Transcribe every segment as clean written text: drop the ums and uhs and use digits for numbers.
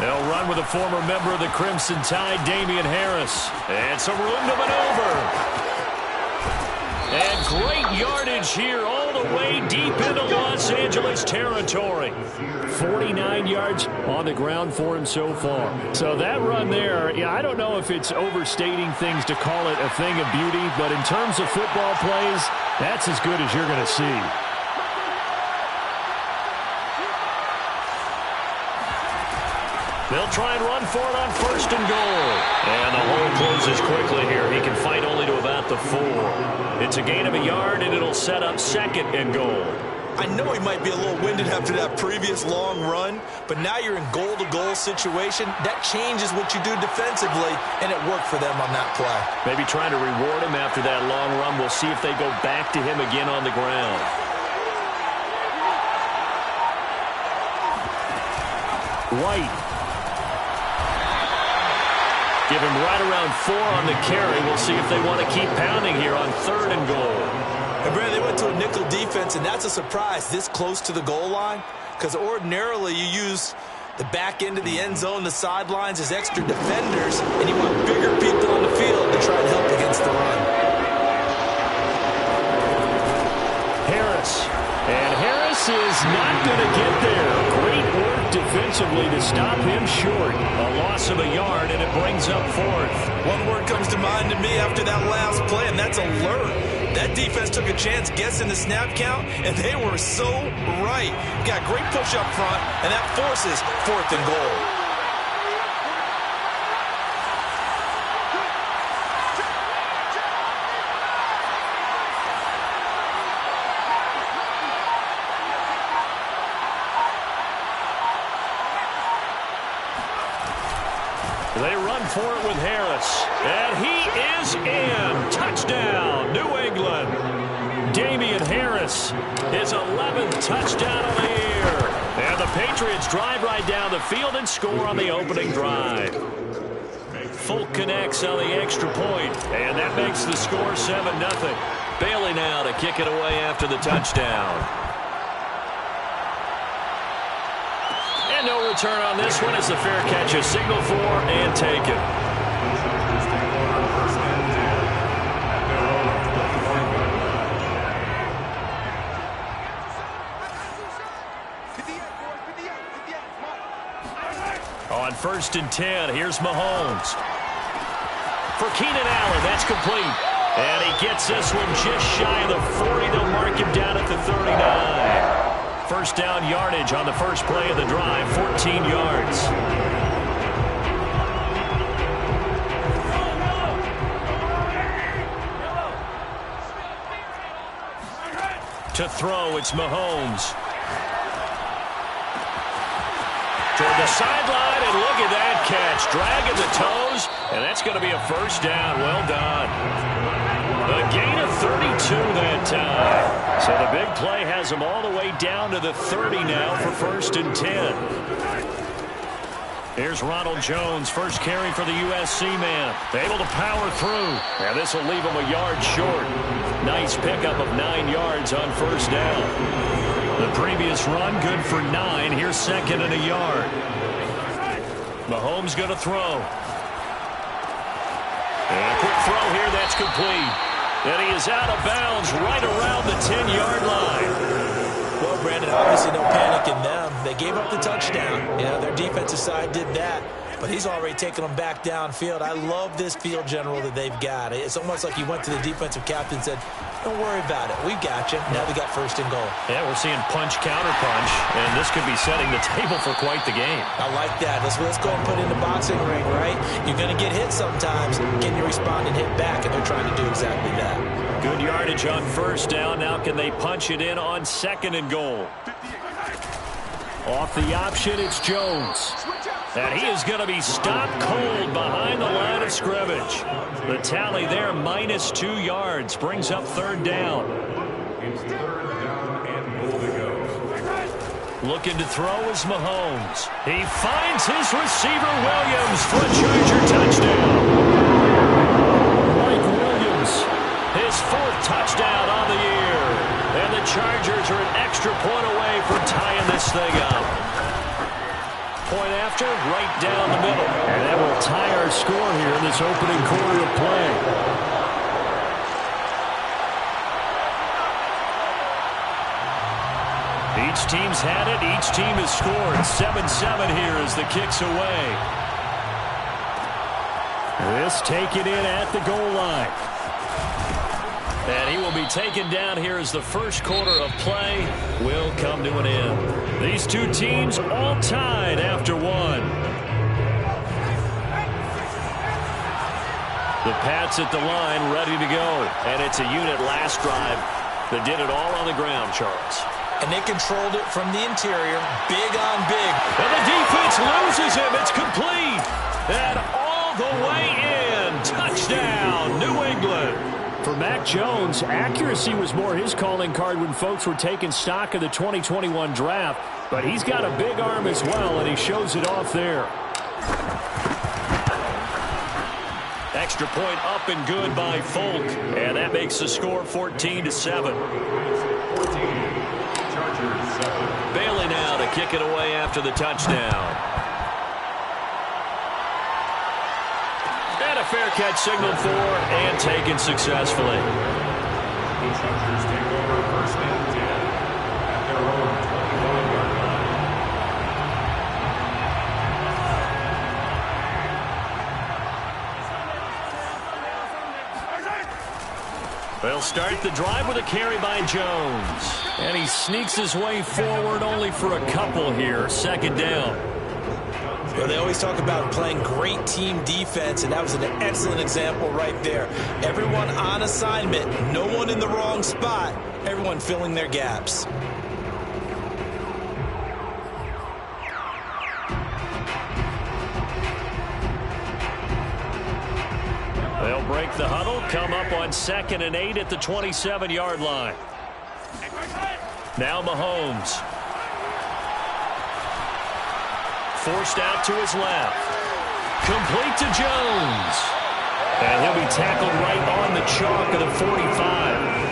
They'll run with a former member of the Crimson Tide, Damian Harris. And some room to maneuver. And great yardage here all the way deep into Los Angeles territory. 49 yards on the ground for him so far. So that run there, yeah, I don't know if it's overstating things to call it a thing of beauty, but in terms of football plays, that's as good as you're going to see. They'll try and run for it on 1st and goal. And the hole closes quickly here. He can fight only to about the 4. It's a gain of a yard, and it'll set up 2nd and goal. I know he might be a little winded after that previous long run, but now you're in goal-to-goal situation. That changes what you do defensively, and it worked for them on that play. Maybe trying to reward him after that long run. We'll see if they go back to him again on the ground. White. Give him right around 4 on the carry. We'll see if they want to keep pounding here on 3rd and goal. And Brad, they went to a nickel defense, and that's a surprise this close to the goal line, because ordinarily you use the back end of the end zone, the sidelines as extra defenders, and you want bigger people on the field to try and help against the run. Harris. And Harris is not going to get there. Great work defensively to stop him short. A loss of a yard, and it brings up 4th. One word comes to mind to me after that last play, and that's alert. That defense took a chance guessing the snap count, and they were so right. Got great push up front, and that forces 4th and goal. They run for it with Harris. And he is in. Touchdown, New England. Damian Harris, his 11th touchdown of the year. And the Patriots drive right down the field and score on the opening drive. Folk connects on the extra point, and that makes the score 7-0. Bailey now to kick it away after the touchdown. No return on this one as the fair catch is signaled for and taken. On 1st and 10, here's Mahomes. For Keenan Allen, that's complete. And he gets this one just shy of the 40. They'll mark him down at the 39. First down yardage on the first play of the drive, 14 yards. To throw, it's Mahomes. Toward the sideline, and look at that catch. Dragging the toes, and that's going to be a first down. Well done. A gain of 32 that time. So the big play has him all the way down to the 30 now for 1st and 10. Here's Ronald Jones, first carry for the USC man. Able to power through. And this will leave him a yard short. Nice pickup of 9 yards on 1st down. The previous run, good for 9. Here's 2nd and a yard. Mahomes going to throw. And a quick throw here, that's complete. And he is out of bounds right around the 10-yard line. Well, Brandon, obviously no panic in them. They gave up the touchdown. Yeah, their defensive side did that. But he's already taken them back downfield. I love this field general that they've got. It's almost like he went to the defensive captain and said, don't worry about it. We've got you. Now they got 1st and goal. Yeah, we're seeing punch, counter punch, and this could be setting the table for quite the game. I like that. Let's go and put it in the boxing ring, right? You're going to get hit sometimes. Can you respond and hit back? And they're trying to do exactly that. Good yardage on 1st down. Now can they punch it in on 2nd and goal? Off the option, it's Jones. And he is going to be stopped cold behind the line of scrimmage. The tally there, -2 yards, brings up 3rd down. Looking to throw is Mahomes. He finds his receiver, Williams, for a Charger touchdown. Mike Williams, his 4th touchdown on the year. And the Chargers are an extra point away from tying this thing up. point after, right down the middle. And that will tie our score here in this opening quarter of play. Each team's had it. Each team has scored. 7-7 here as the kick's away. This taken in at the goal line. And he will be taken down here as the first quarter of play will come to an end. These two teams all tied after one. The Pats at the line ready to go. And it's a unit last drive that did it all on the ground, Charles. And they controlled it from the interior, big on big. And the defense loses him. It's complete. And all the way in. Touchdown, New England. For Mac Jones, accuracy was more his calling card when folks were taking stock of the 2021 draft. But he's got a big arm as well, and he shows it off there. Extra point up and good by Folk. And that makes the score 14-7. Bailey now to kick it away after the touchdown. And a fair catch signaled for and taken successfully. The Chargers take over first and 10 at their own 21-yard line. They'll start the drive with a carry by Jones. And he sneaks his way forward only for a couple here. Second down. Well, they always talk about playing great team defense, and that was an excellent example right there. Everyone on assignment, no one in the wrong spot, everyone filling their gaps. They'll break the huddle, come up on 2nd and 8 at the 27-yard line. Now Mahomes. Forced out to his left. Complete to Jones. And he'll be tackled right on the chalk of the 45.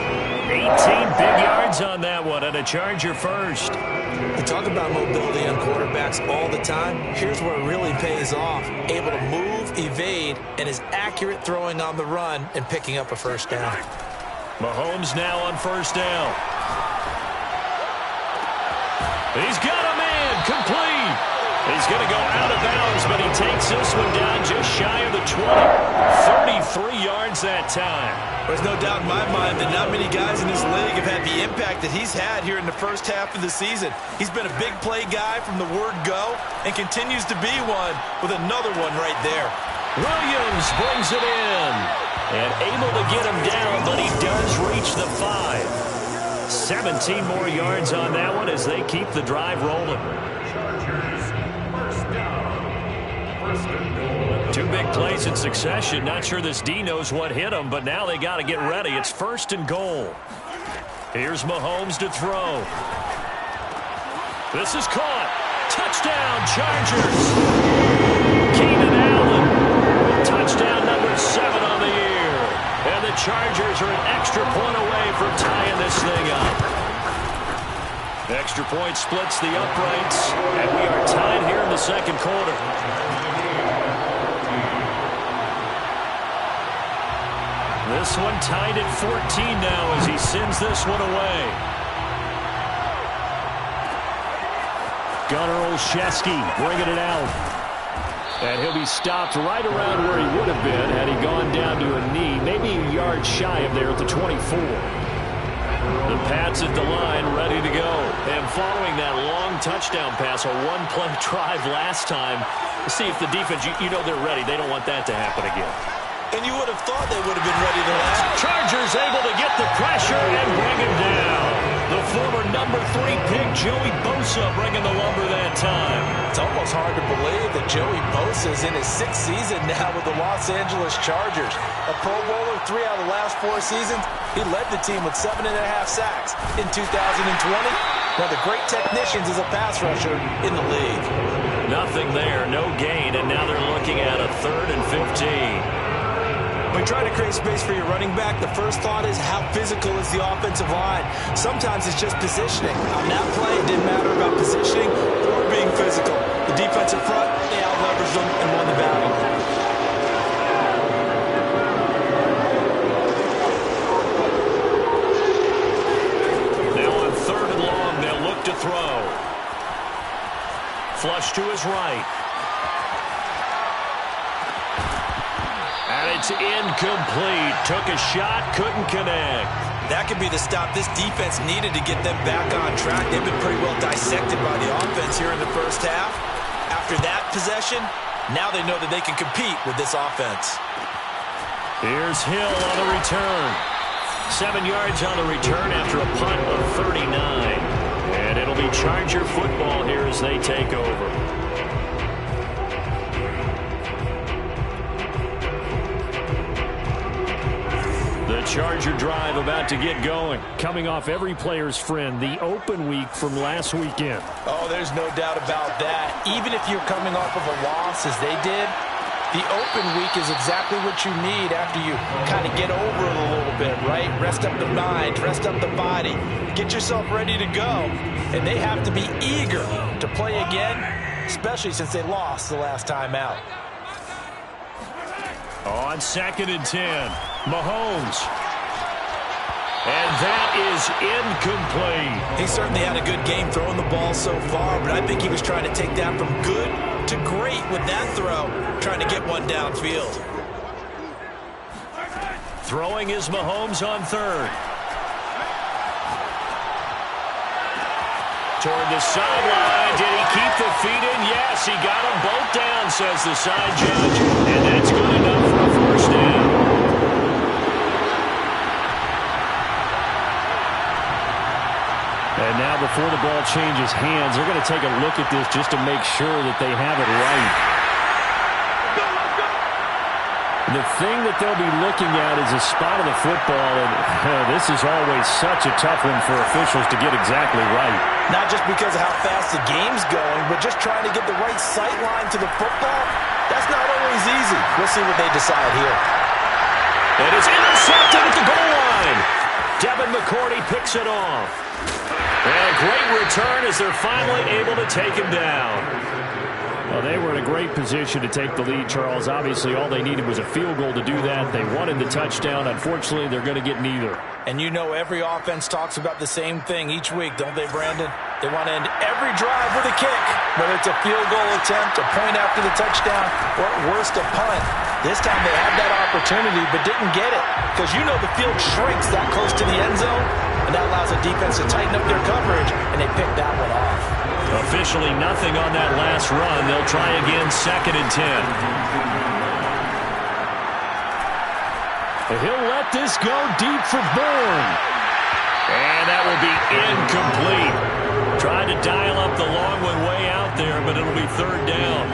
18 big yards on that one, and a Charger first. We talk about mobility on quarterbacks all the time. Here's where it really pays off. Able to move, evade, and is accurate throwing on the run and picking up a first down. Mahomes now on first down. He's got a man, complete. He's going to go out of bounds, but he takes this one down just shy of the 20. 33 yards that time. There's no doubt in my mind that not many guys in this league have had the impact that he's had here in the first half of the season. He's been a big play guy from the word go and continues to be one with another one right there. Williams brings it in and able to get him down, but he does reach the 5. 17 more yards on that one as they keep the drive rolling. Two big plays in succession. Not sure this D knows what hit him, but now they got to get ready. It's 1st and goal. Here's Mahomes to throw. This is caught. Touchdown, Chargers. Keenan Allen. Touchdown number 7 on the year. And the Chargers are an extra point away from tying this thing up. The extra point splits the uprights, and we are tied here in the second quarter. This one tied at 14 now as he sends this one away. Gunnar Olszewski bringing it out. And he'll be stopped right around where he would have been had he gone down to a knee, maybe a yard shy of there at the 24. The Pats at the line ready to go. And following that long touchdown pass, a one-play drive last time, see if the defense, you know they're ready. They don't want that to happen again. And you would have thought they would have been ready to last. Chargers able to get the pressure and bring him down. The former number 3 pick, Joey Bosa, bringing the lumber that time. It's almost hard to believe that Joey Bosa is in his 6th season now with the Los Angeles Chargers. A Pro Bowler 3 out of the last 4 seasons. He led the team with 7.5 sacks in 2020. One of the great technicians as a pass rusher in the league. Nothing there, no gain, and now they're looking at a 3rd and 15. When trying to create space for your running back, the first thought is how physical is the offensive line. Sometimes it's just positioning. On that play, it didn't matter about positioning or being physical. The defensive front, they out-leveraged them and won the battle. Now on 3rd and long, they'll look to throw. Flush to his right. And it's incomplete. Took a shot, couldn't connect. That could be the stop this defense needed to get them back on track. They've been pretty well dissected by the offense here in the first half. After that possession, now they know that they can compete with this offense. Here's Hill on the return. 7 yards on the return after a punt of 39. And it'll be Charger football here as they take over. The Charger drive about to get going. Coming off every player's friend, the open week from last weekend. Oh, there's no doubt about that. Even if you're coming off of a loss as they did, the open week is exactly what you need after you kind of get over it a little bit, right? Rest up the mind, rest up the body, get yourself ready to go. And they have to be eager to play again, especially since they lost the last time out. On 2nd and 10, Mahomes. And that is incomplete. He certainly had a good game throwing the ball so far, but I think he was trying to take that from good to great with that throw, trying to get one downfield. Throwing is Mahomes on 3rd. Toward the sideline. Did he keep the feet in? Yes, he got them both down, says the side judge. And that's good enough for a first down. And now before the ball changes hands, they're going to take a look at this just to make sure that they have it right. The thing that they'll be looking at is a spot of the football, and this is always such a tough one for officials to get exactly right. Not just because of how fast the game's going, but just trying to get the right sight line to the football. That's not always easy. We'll see what they decide here. It is intercepted at the goal line. Devin McCourty picks it off. And a great return as they're finally able to take him down. Well, they were in a great position to take the lead, Charles. Obviously, all they needed was a field goal to do that. They wanted the touchdown. Unfortunately, they're going to get neither. And you know every offense talks about the same thing each week, don't they, Brandon? They want to end every drive with a kick, whether it's a field goal attempt, a point after the touchdown, or at worst, a punt. This time they had that opportunity but didn't get it because you know the field shrinks that close to the end zone, and that allows the defense to tighten up their coverage, and they picked that one off. Officially nothing on that last run. They'll try again 2nd and 10. He'll let this go deep for Bourne. And that will be incomplete. Tried to dial up the long one way out there, but it'll be 3rd down.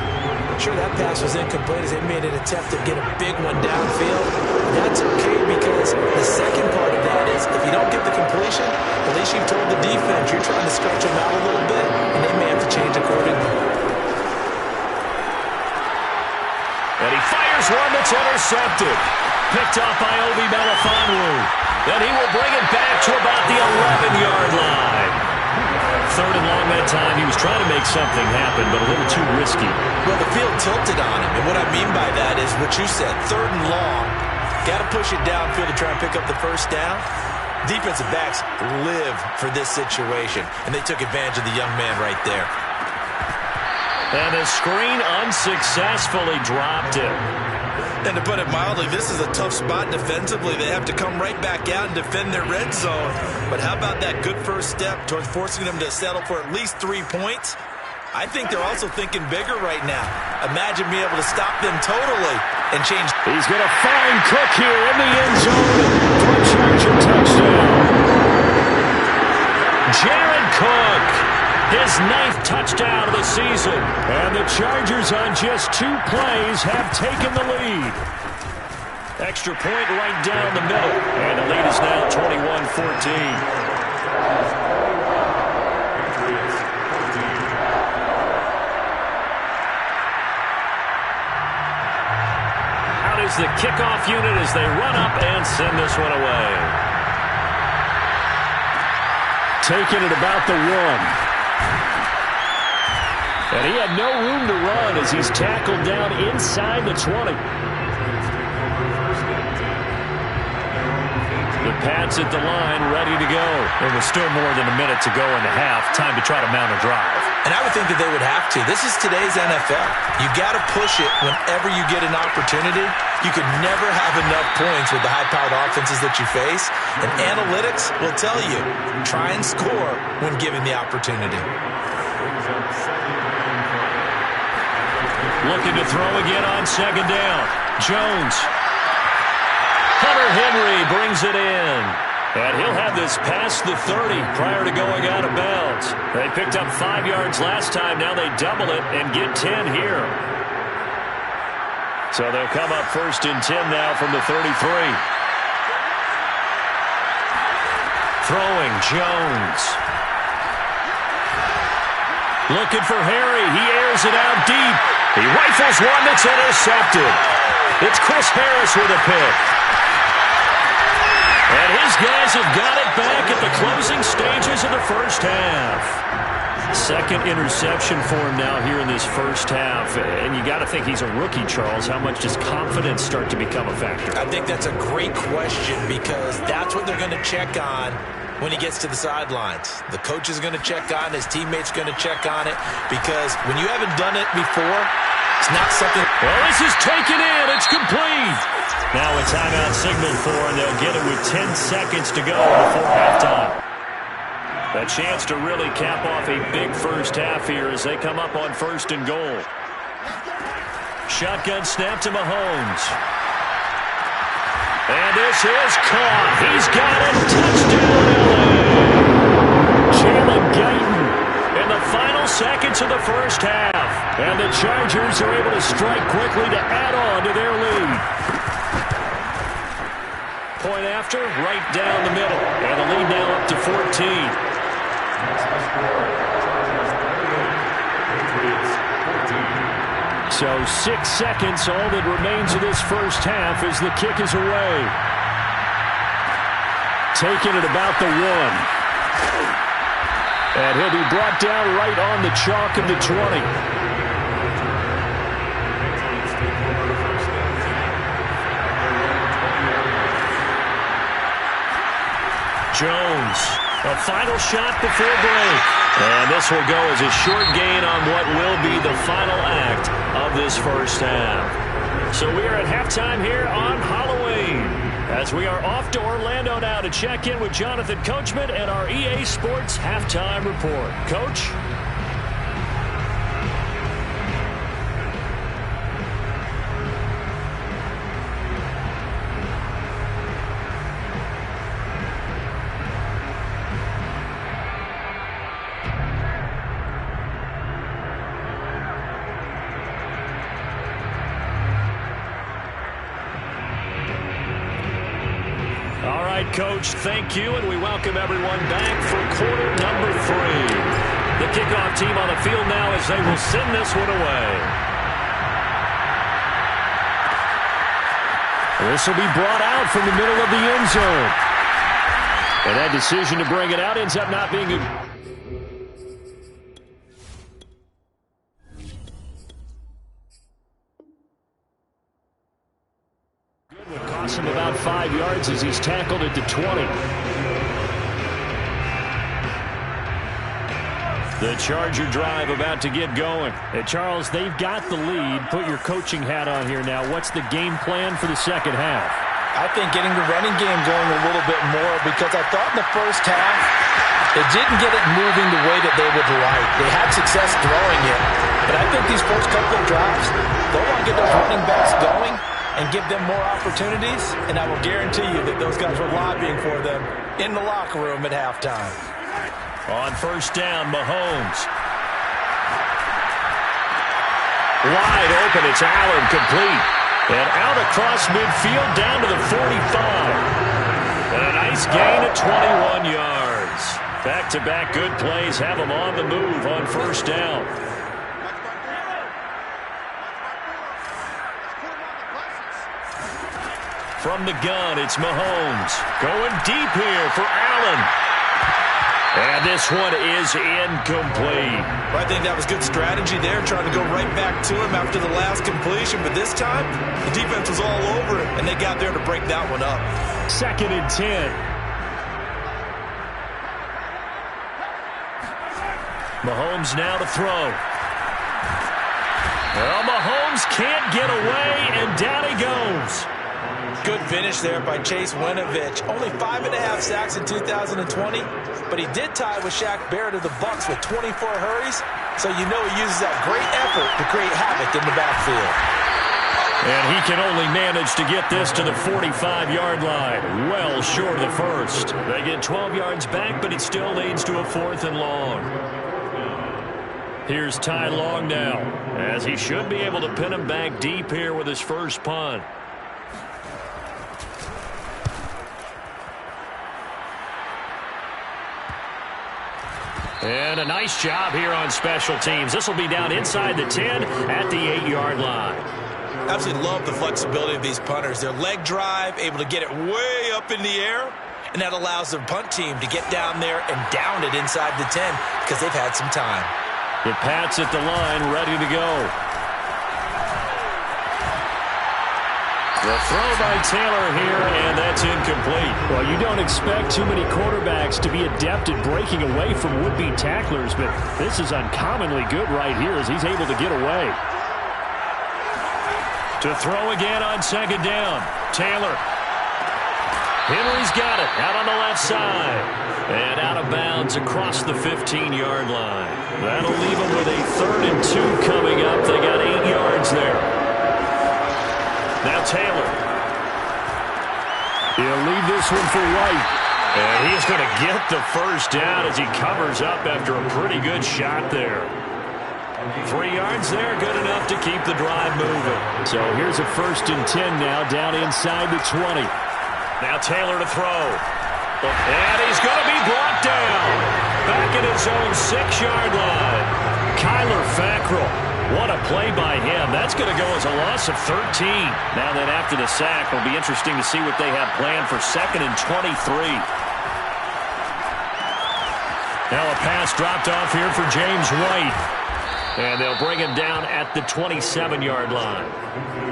Sure, that pass was incomplete as they made an attempt to get a big one downfield. That's okay because the second part of that is if you don't get the completion, at least you've told the defense you're trying to stretch them out a little bit, and they may have to change accordingly. And he fires one that's intercepted. Picked up by Obi Melifonwu. Then he will bring it back to about the 11-yard line. 3rd and long that time. He was trying to make something happen, but a little too risky. Well, the field tilted on him, and what I mean by that is what you said, 3rd and long. Got to push it downfield to try and pick up the first down. Defensive backs live for this situation, and they took advantage of the young man right there. And the screen unsuccessfully dropped it. And to put it mildly, this is a tough spot defensively. They have to come right back out and defend their red zone. But how about that good first step towards forcing them to settle for at least 3 points? I think they're also thinking bigger right now. Imagine being able to stop them totally and change. He's going to find Cook here in the end zone for a Charger touchdown. Jared Cook, his 9th touchdown of the season. And the Chargers on just 2 plays have taken the lead. Extra point right down the middle. And the lead is now 21-14. Is the kickoff unit as they run up and send this one away. Taking it about the 1. And he had no room to run as he's tackled down inside the 20. The Pats at the line, ready to go. There was still more than a minute to go in the half. Time to try to mount a drive. And I would think that they would have to. This is today's NFL. You got to push it whenever you get an opportunity. You could never have enough points with the high-powered offenses that you face. And analytics will tell you, try and score when given the opportunity. Looking to throw again on second down. Jones. Hunter Henry brings it in. And he'll have this past the 30 prior to going out of bounds. They picked up 5 yards last time. Now they double it and get 10 here. So they'll come up 1st and 10 now from the 33. Throwing Jones. Looking for Harry. He airs it out deep. He rifles one that's intercepted. It's Chris Harris with a pick. And his guys have got it back at the closing stages of the first half. Second interception for him now here in this first half. And you got to think he's a rookie, Charles. How much does confidence start to become a factor? I think that's a great question because that's what they're going to check on when he gets to the sidelines. The coach is going to check on it. His teammates going to check on it because when you haven't done it before, it's not something. Well, this is taken in. It's complete. Now a timeout signaled for, and they'll get it with 10 seconds to go before halftime. A chance to really cap off a big first half here as they come up on 1st and goal. Shotgun snap to Mahomes. And this is caught. He's got it. Touchdown, LA. Jalen Guyton in the final seconds of the first half. And the Chargers are able to strike quickly to add on to their lead. Point after, right down the middle. And the lead now up to 14. So 6 seconds, all that remains of this first half as the kick is away. Taking it about the 1. And he'll be brought down right on the chalk of the 20. Jones, a final shot before break. And this will go as a short gain on what will be the final act of this first half. So we are at halftime here on Halloween as we are off to Orlando now to check in with Jonathan Coachman and our EA Sports Halftime Report. Coach? Coach, thank you, and we welcome everyone back for quarter number 3. The kickoff team on the field now as they will send this one away. This will be brought out from the middle of the end zone. And that decision to bring it out ends up not being a... him about 5 yards as he's tackled at the 20. The Charger drive about to get going. Hey, Charles, they've got the lead. Put your coaching hat on here now. What's the game plan for the second half? I think getting the running game going a little bit more because I thought in the first half they didn't get it moving the way that they would like. They had success throwing it, but I think these first couple of drives, they'll want to get those running backs going and give them more opportunities, and I will guarantee you that those guys were lobbying for them in the locker room at halftime. On first down, Mahomes. Wide open, it's Allen, complete. And out across midfield, down to the 45. And a nice gain of 21 yards. Back-to-back good plays have them on the move on first down. From the gun, it's Mahomes. Going deep here for Allen. And this one is incomplete. I think that was good strategy there, trying to go right back to him after the last completion. But this time, the defense was all over it, and they got there to break that one up. 2nd and 10. Mahomes now to throw. Well, Mahomes can't get away, and down he goes. Good finish there by Chase Winovich. Only 5.5 sacks in 2020, but he did tie with Shaq Barrett of the Bucs with 24 hurries, so you know he uses that great effort to create havoc in the backfield. And he can only manage to get this to the 45-yard line, well short of the first. They get 12 yards back, but it still leads to a 4th and long. Here's Ty Long now, as he should be able to pin him back deep here with his first punt. And a nice job here on special teams. This will be down inside the 10 at the 8-yard line. Absolutely love the flexibility of these punters. Their leg drive, able to get it way up in the air, and that allows the punt team to get down there and down it inside the 10 because they've had some time. The Pats at the line, ready to go. The throw by Taylor here, and that's incomplete. Well, you don't expect too many quarterbacks to be adept at breaking away from would-be tacklers, but this is uncommonly good right here as he's able to get away. To throw again on 2nd down. Taylor. Henry's got it out on the left side. And out of bounds across the 15-yard line. That'll leave them with a 3rd and 2 coming up. They got 8 yards there. Now Taylor. He'll leave this one for White. And he's going to get the first down as he covers up after a pretty good shot there. 3 yards there, good enough to keep the drive moving. So here's a 1st and 10 now, down inside the 20. Now Taylor to throw. And he's going to be brought down. Back at his own 6-yard line. Kyler Fackrell. What a play by him. That's going to go as a loss of 13. Now that after the sack, it'll be interesting to see what they have planned for 2nd and 23. Now a pass dropped off here for James White. And they'll bring him down at the 27-yard line.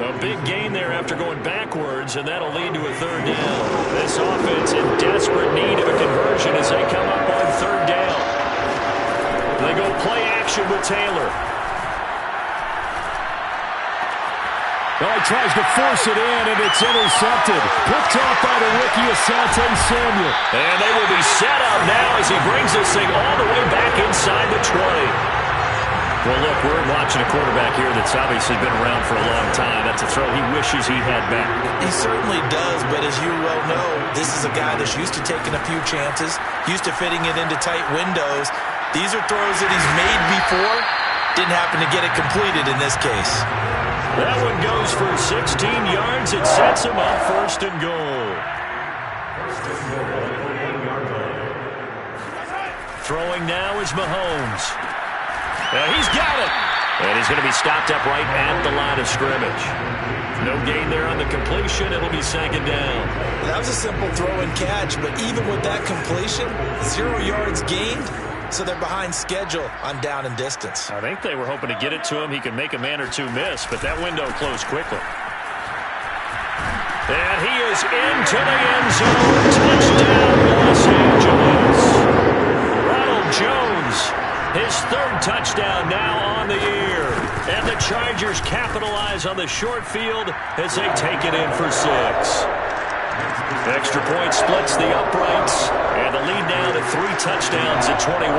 A big gain there after going backwards, and that'll lead to a 3rd down. This offense in desperate need of a conversion as they come up on 3rd down. They go play action with Taylor. Well, he tries to force it in, and it's intercepted. Picked off by the rookie Asante Samuel. And they will be set up now as he brings this thing all the way back inside the 20. Well, look, we're watching a quarterback here that's obviously been around for a long time. That's a throw he wishes he had back. He certainly does, but as you well know, this is a guy that's used to taking a few chances, used to fitting it into tight windows. These are throws that he's made before. Didn't happen to get it completed in this case. That one goes for 16 yards. It sets him up 1st and goal. Throwing now is Mahomes. He's got it. And he's going to be stopped up right at the line of scrimmage. No gain there on the completion. It'll be 2nd down. That was a simple throw and catch, but even with that completion, 0 yards gained, so they're behind schedule on down and distance. I think they were hoping to get it to him. He could make a man or two miss, but that window closed quickly. And he is into the end zone. Touchdown, Los Angeles. Ronald Jones, his 3rd touchdown now on the year. And the Chargers capitalize on the short field as they take it in for 6. Extra point splits the uprights, and the lead now to 3 touchdowns at 21.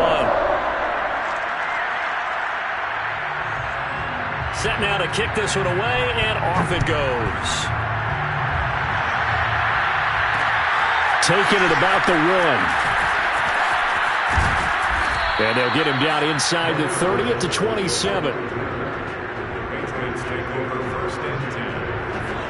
Set now to kick this one away, and off it goes. Taking it about the 1. And they'll get him down inside the 30 at the 27.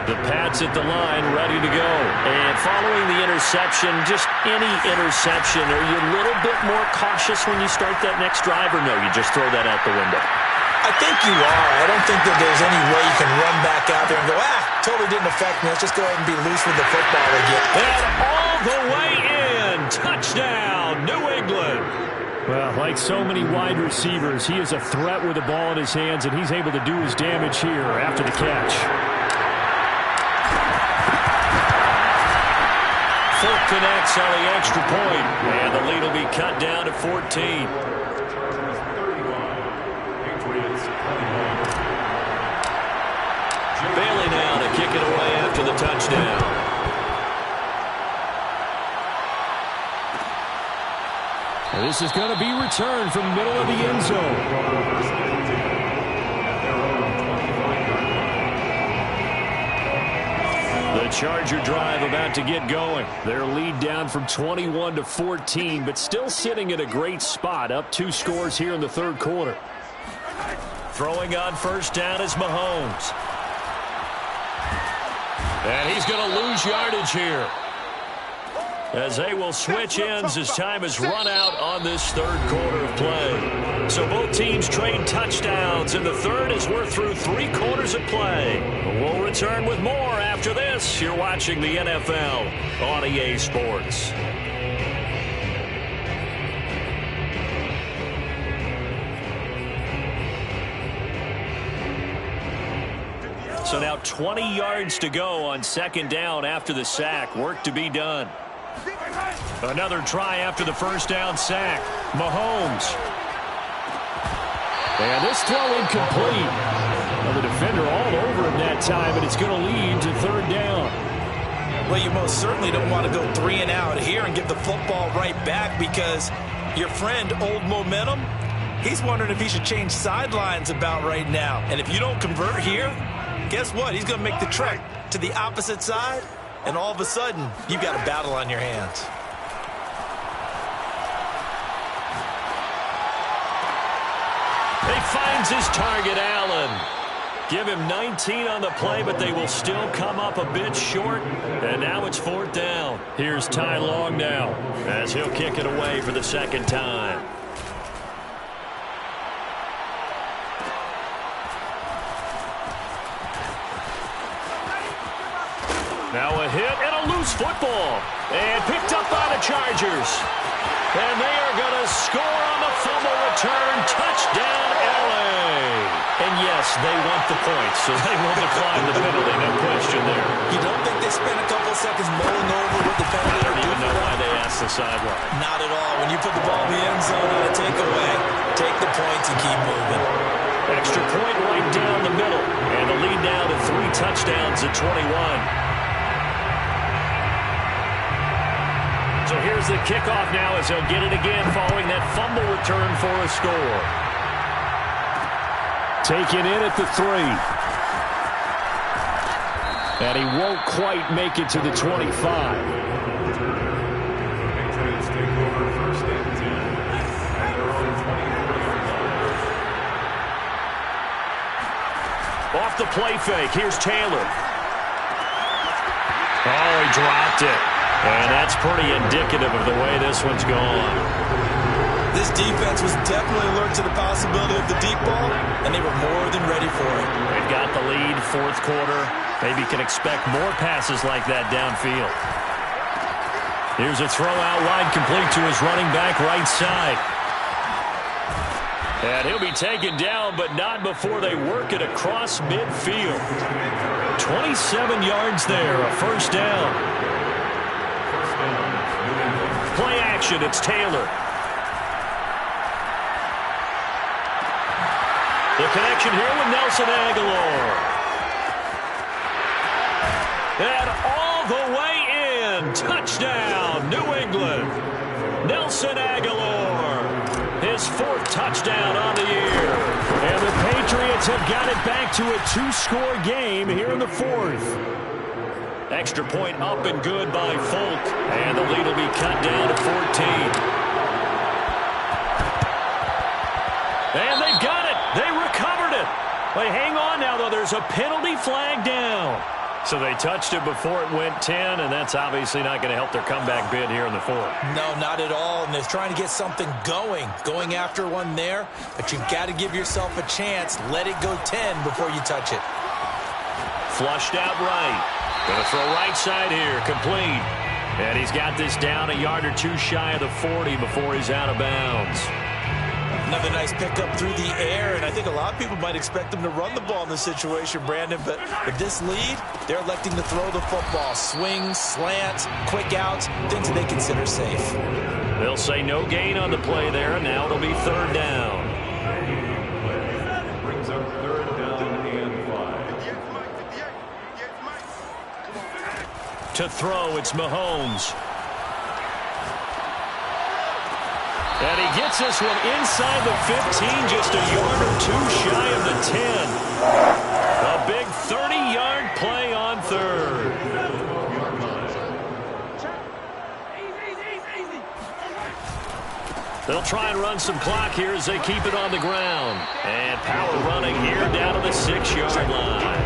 The Pats at the line, ready to go. And following the interception, just any interception, are you a little bit more cautious when you start that next drive, or no, you just throw that out the window? I think you are. I don't think that there's any way you can run back out there and go, totally didn't affect me. Let's just go ahead and be loose with the football again. And all the way in. Touchdown, New England. England. Well, like so many wide receivers, he is a threat with the ball in his hands, and he's able to do his damage here after the catch. Fulk connects on the extra point, and the lead will be cut down to 14. Bailey now to kick it away after the touchdown. This is going to be returned from the middle of the end zone. The Charger drive about to get going. Their lead down from 21 to 14, but still sitting at a great spot, up 2 scores here in the third quarter. Throwing on first down is Mahomes. And he's going to lose yardage here, as they will switch ends as time has run out on this third quarter of play. So both teams trade touchdowns in the third as we're through 3 quarters of play. We'll return with more after this. You're watching the NFL on EA Sports. So now 20 yards to go on second down after the sack. Work to be done. Another try after the first down sack. Mahomes. And this throw incomplete. Well, the defender all over him that time, and it's going to lead to third down. Well, you most certainly don't want to go 3 and out here and give the football right back, because your friend, Old Momentum, he's wondering if he should change sidelines about right now. And if you don't convert here, guess what? He's going to make the trek to the opposite side, and all of a sudden, you've got a battle on your hands. He finds his target, Allen. Give him 19 on the play, but they will still come up a bit short. And now it's fourth down. Here's Ty Long now, as he'll kick it away for the second time. Now a hit and a loose football. And picked up by the Chargers. And they are going to score on the fumble return. Touchdown, L.A. And yes, they want the points, so they will decline the penalty. No question there. You don't think they spent a couple seconds mulling over what the penalty? I don't even know why they asked the sideline. Not at all. When you put the ball in the end zone on a takeaway, take the points and keep moving. Extra point right down the middle. And the lead now to 3 touchdowns at 21. So here's the kickoff now, as they'll get it again following that fumble return for a score. Taken in at the 3. And he won't quite make it to the 25. Patriots take over first and 10 at their own 20. Off the play fake, here's Taylor. Oh, he dropped it. And that's pretty indicative of the way this one's gone. This defense was definitely alert to the possibility of the deep ball, and they were more than ready for it. They've got the lead, fourth quarter. Maybe can expect more passes like that downfield. Here's a throw out wide, complete to his running back right side. And he'll be taken down, but not before they work it across midfield. 27 yards there, a first down. Play action, it's Taylor. The connection here with Nelson Agholor. And all the way in. Touchdown, New England. Nelson Agholor. His 4th touchdown on the year. And the Patriots have got it back to a 2-score game here in the 4th. Extra point up and good by Fulk. And the lead will be cut down to 14. And they've got it. They recovered it. But hang on now, though. There's a penalty flag down. So they touched it before it went 10, and that's obviously not going to help their comeback bid here in the 4th. No, not at all. And they're trying to get something going after one there. But you've got to give yourself a chance. Let it go 10 before you touch it. Flushed out right. Going to throw right side here. Complete. And he's got this down a yard or two shy of the 40 before he's out of bounds. Another nice pickup through the air, and I think a lot of people might expect them to run the ball in this situation, Brandon, but with this lead, they're electing to throw the football. Swings, slants, quick outs, things that they consider safe. They'll say no gain on the play there, and now it'll be third down. Brings up third down and 5. To throw, it's Mahomes. And he gets this one inside the 15, just a yard or two shy of the 10. A big 30-yard play on third. They'll try and run some clock here as they keep it on the ground. And power running here down to the 6-yard line.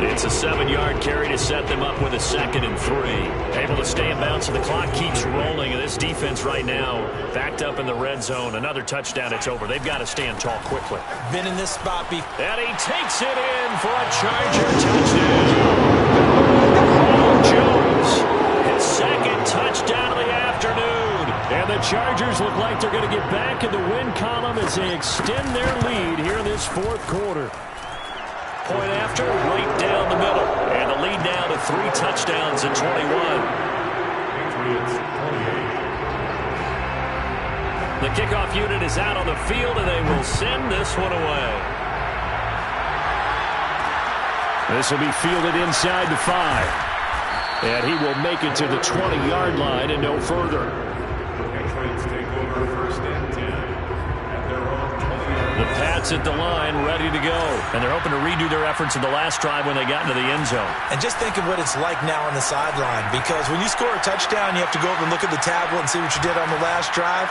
It's a 7-yard carry to set them up with a 2nd and 3. Able to stay in bounds, so the clock keeps rolling. And this defense right now backed up in the red zone. Another touchdown, it's over. They've got to stand tall quickly. Been in this spot before. And he takes it in for a Charger touchdown. Paul Jones, his 2nd touchdown of the afternoon. And the Chargers look like they're going to get back in the win column as they extend their lead here in this 4th quarter. Point after, right down the middle. And the lead now to 3 touchdowns at 21. Patriots 28. The kickoff unit is out on the field, and they will send this one away. This will be fielded inside the 5. And he will make it to the 20-yard line and no further. Patriots take over first and 10 at their own 20-yard. The Pats at the line, ready to go. And they're hoping to redo their efforts in the last drive when they got into the end zone. And just think of what it's like now on the sideline, because when you score a touchdown, you have to go over and look at the tablet and see what you did on the last drive.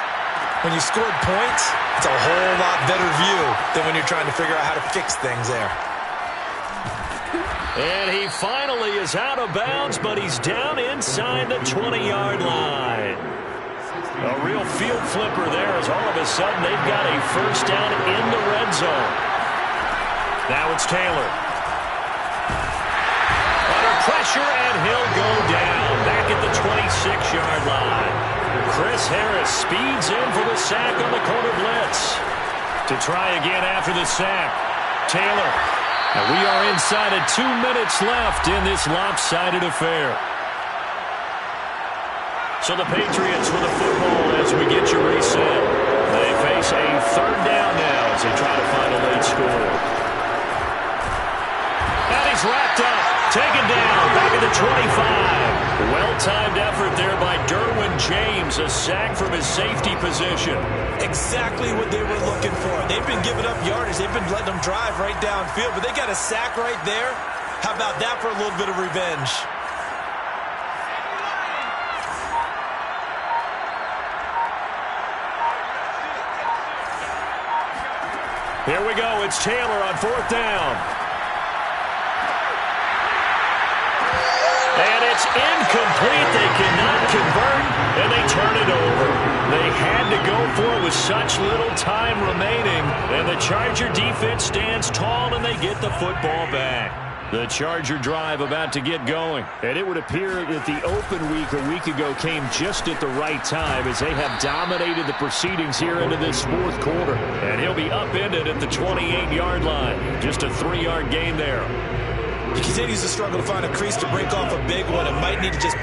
When you scored points, it's a whole lot better view than when you're trying to figure out how to fix things there. And he finally is out of bounds, but he's down inside the 20-yard line. A real field flipper there as all of a sudden they've got a first down in the red zone. Now it's Taylor. Under pressure, and he'll go down back at the 26-yard line. Chris Harris speeds in for the sack on the corner blitz. To try again after the sack, Taylor. And we are inside of 2 minutes left in this lopsided affair. So the Patriots with the football as we get you reset. They face a third down now as they try to find a late score. And he's wrapped up, taken down, back at the 25. Well-timed effort there by Derwin James, a sack from his safety position. Exactly what they were looking for. They've been giving up yardage. They've been letting them drive right downfield, but they got a sack right there. How about that for a little bit of revenge? Here we go. It's Taylor on 4th down. And it's incomplete. They cannot convert, and they turn it over. They had to go for it with such little time remaining, and the Charger defense stands tall, and they get the football back. The Charger drive about to get going. And it would appear that the open week a week ago came just at the right time as they have dominated the proceedings here into this 4th quarter. And he'll be upended at the 28-yard line. Just a 3-yard gain there. He continues to struggle to find a crease to break off a big one. It might need to just